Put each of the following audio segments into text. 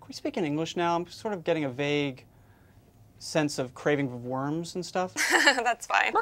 we speak in English now? I'm sort of getting a vague sense of craving for worms and stuff. That's fine.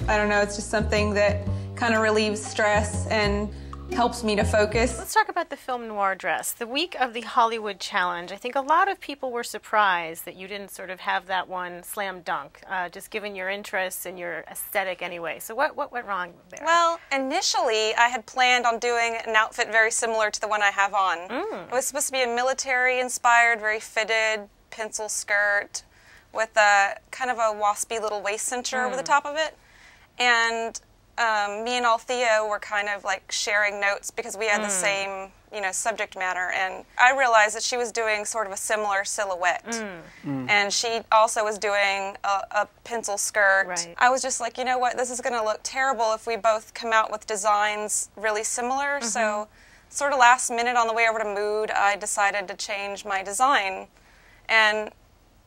I don't know, it's just something that kind of relieves stress and helps me to focus. Let's talk about the film Noir dress. The week of the Hollywood Challenge, I think a lot of people were surprised that you didn't sort of have that one slam dunk, just given your interests and your aesthetic anyway. So what went wrong there? Well, initially I had planned on doing an outfit very similar to the one I have on. It was supposed to be a military-inspired, very fitted pencil skirt with a kind of a waspy little waist cincher over the top of it. And me and Althea were kind of like sharing notes because we had the same, you know, subject matter. And I realized that she was doing sort of a similar silhouette. And she also was doing a pencil skirt. Right. I was just like, you know what, this is going to look terrible if we both come out with designs really similar. So sort of last minute on the way over to Mood, I decided to change my design. And,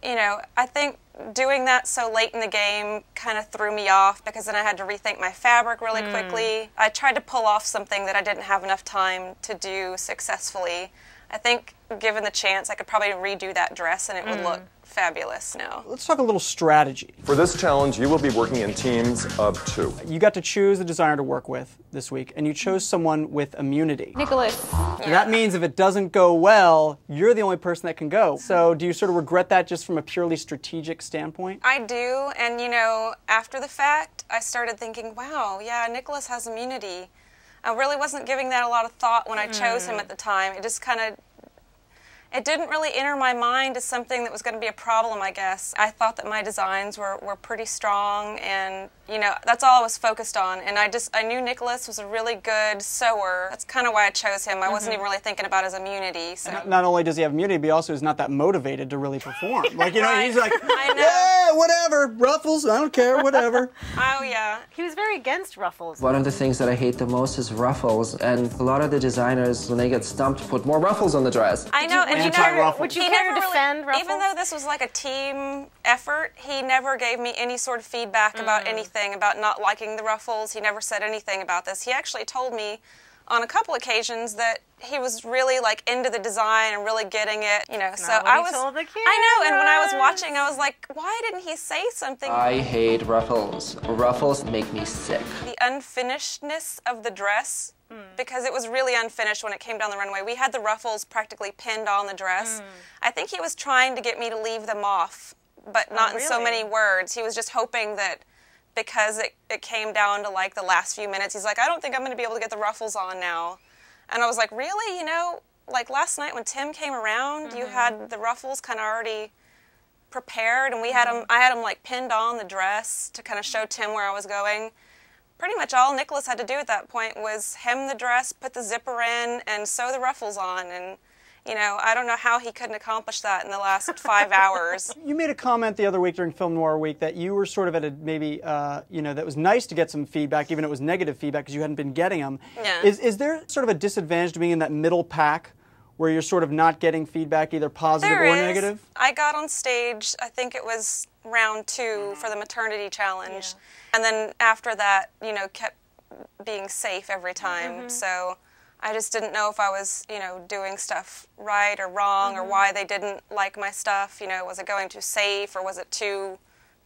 you know, I think doing that so late in the game kind of threw me off because then I had to rethink my fabric really quickly. I tried to pull off something that I didn't have enough time to do successfully. I think given the chance I could probably redo that dress and it would look fabulous now. Let's talk a little strategy. For this challenge, you will be working in teams of 2. You got to choose a designer to work with this week, and you chose someone with immunity. Nicholas. That means if it doesn't go well, you're the only person that can go. So do you sort of regret that just from a purely strategic standpoint? I do, and you know, after the fact, I started thinking, wow, yeah, Nicholas has immunity. I really wasn't giving that a lot of thought when I chose him at the time. It just kind of, it didn't really enter my mind as something that was going to be a problem, I guess. I thought that my designs were pretty strong, and, you know, that's all I was focused on. And I knew Nicholas was a really good sewer. That's kind of why I chose him. I wasn't even really thinking about his immunity. So. Not only does he have immunity, but he also is not that motivated to really perform. Like, you know, Right. he's like, I know. yeah, whatever, Ruffles, I don't care, whatever. Oh, yeah. He was very against Ruffles. One of the things that I hate the most is ruffles, and a lot of the designers, when they get stumped, put more ruffles on the dress. I know, and you Anti-Ruffles. Would you he care to never defend Ruffles? Even though this was like a team effort, he never gave me any sort of feedback about anything, about not liking the Ruffles. He never said anything about this. He actually told me on a couple occasions that he was really like into the design and really getting it, you know. So I was, told the I know, and when I was watching, I was like, why didn't he say something? I hate ruffles. Ruffles make me sick. The unfinishedness of the dress, because it was really unfinished when it came down the runway. We had the ruffles practically pinned on the dress. I think he was trying to get me to leave them off, but not in so many words. He was just hoping that because it came down to like the last few minutes, he's like, I don't think I'm going to be able to get the ruffles on now. And I was like, really? You know, like last night when Tim came around, you had the ruffles kind of already prepared, and we had them, I had them like pinned on the dress to kind of show Tim where I was going. Pretty much all Nicholas had to do at that point was hem the dress, put the zipper in, and sew the ruffles on. And, you know, I don't know how he couldn't accomplish that in the last 5 hours. You made a comment the other week during Film Noir Week that you were sort of at a maybe, you know, that was nice to get some feedback, even if it was negative feedback because you hadn't been getting them. Yeah. Is there sort of a disadvantage to being in that middle pack where you're sort of not getting feedback either positive or negative? I got on stage, I think it was round 2 for the maternity challenge. And then after that, you know, kept being safe every time. So I just didn't know if I was, you know, doing stuff right or wrong or why they didn't like my stuff. You know, was it going too safe or was it too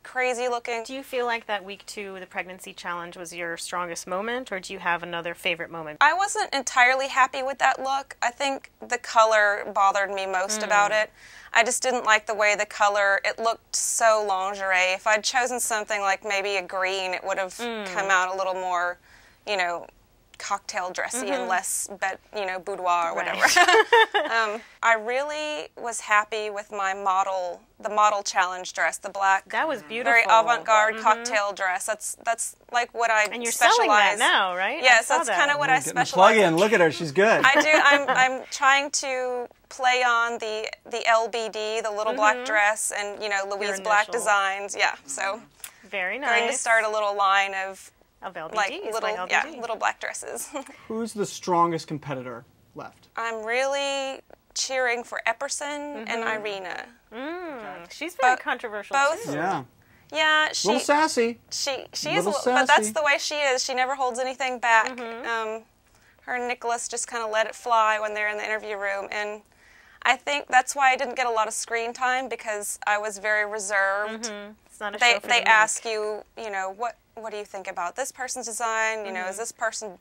crazy looking? Do you feel like that week 2, the pregnancy challenge, was your strongest moment, or do you have another favorite moment? I wasn't entirely happy with that look. I think the color bothered me most about it. I just didn't like the way the color, it looked so lingerie. If I'd chosen something like maybe a green, it would have come out a little more, you know, cocktail dressy and less, you know, boudoir or whatever. I really was happy with my model, the model challenge dress, the black. That was beautiful. Very avant-garde cocktail dress. That's like what I And you're specialize. selling that now, right? Yes, that's kind of what I specialize. Plug in. Look at her. She's good. I do. I'm trying to play on the LBD, the little black dress, and you know Louise black designs. Yeah, so very nice. Going to start a little line of LBDs, like little black dresses. Who's the strongest competitor left? I'm really cheering for Epperson and Irina. She's very controversial both. too. Yeah. Yeah, A little sassy. She is, Little but that's sassy. the way she is. She never holds anything back. Her and Nicholas just kind of let it fly when they're in the interview room, and I think that's why I didn't get a lot of screen time, because I was very reserved. It's not a show for They the ask meek. you, you know, what do you think about this person's design? You know, is this person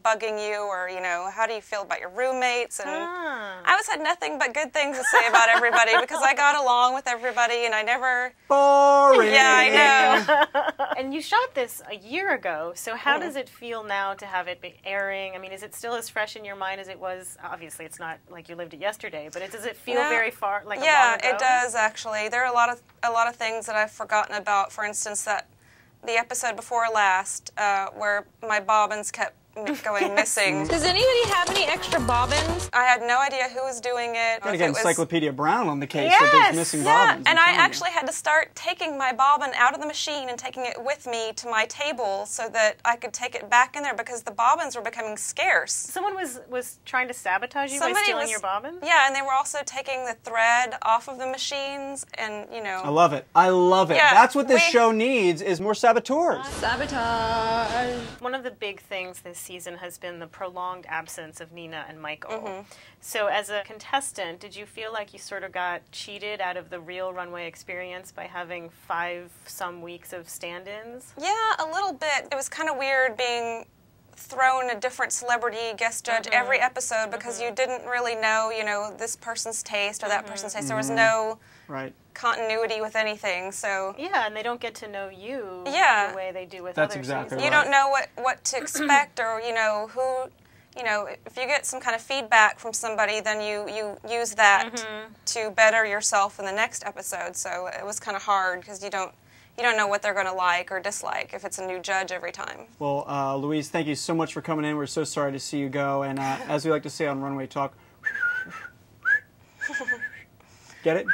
bugging you, or, you know, how do you feel about your roommates? And I always had nothing but good things to say about everybody, because I got along with everybody, and I never... Boring. Yeah, I know. And you shot this a year ago, so how does it feel now to have it be airing? I mean, is it still as fresh in your mind as it was? Obviously, it's not like you lived it yesterday, but does it feel very far, like a long ago? It does, actually. There are a lot of things that I've forgotten about. For instance, that the episode before last, where my bobbins kept going missing. Does anybody have any extra bobbins? I had no idea who was doing it. Gotta if get it was- Encyclopedia Brown on the case Yes! with these missing bobbins. And I'm I telling you. actually had to start taking my bobbin out of the machine and taking it with me to my table so that I could take it back in there, because the bobbins were becoming scarce. Someone was trying to sabotage you by Somebody stealing was- your bobbins? Yeah, and they were also taking the thread off of the machines, and, you know... I love it. I love it. Yeah, That's what this we- show needs, is more saboteurs. Sabotage. One of the big things this season has been the prolonged absence of Nina and Michael. So as a contestant, did you feel like you sort of got cheated out of the real Runway experience by having 5-some weeks of stand-ins? Yeah, a little bit. It was kind of weird being thrown a different celebrity guest judge every episode, because you didn't really know, you know, this person's taste or that person's taste. There was no Right. continuity with anything, so... Yeah, and they don't get to know you Yeah. the way they do with That's other exactly seasons. You right. don't know what to expect, or, you know, who... You know, if you get some kind of feedback from somebody, then you use that to better yourself in the next episode. So it was kind of hard, because you don't know what they're going to like or dislike if it's a new judge every time. Well, Louise, thank you so much for coming in. We're so sorry to see you go. And as we like to say on Runway Talk, get it?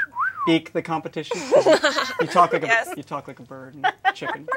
Beak the competition. You talk like Yes. you talk like a bird and chicken.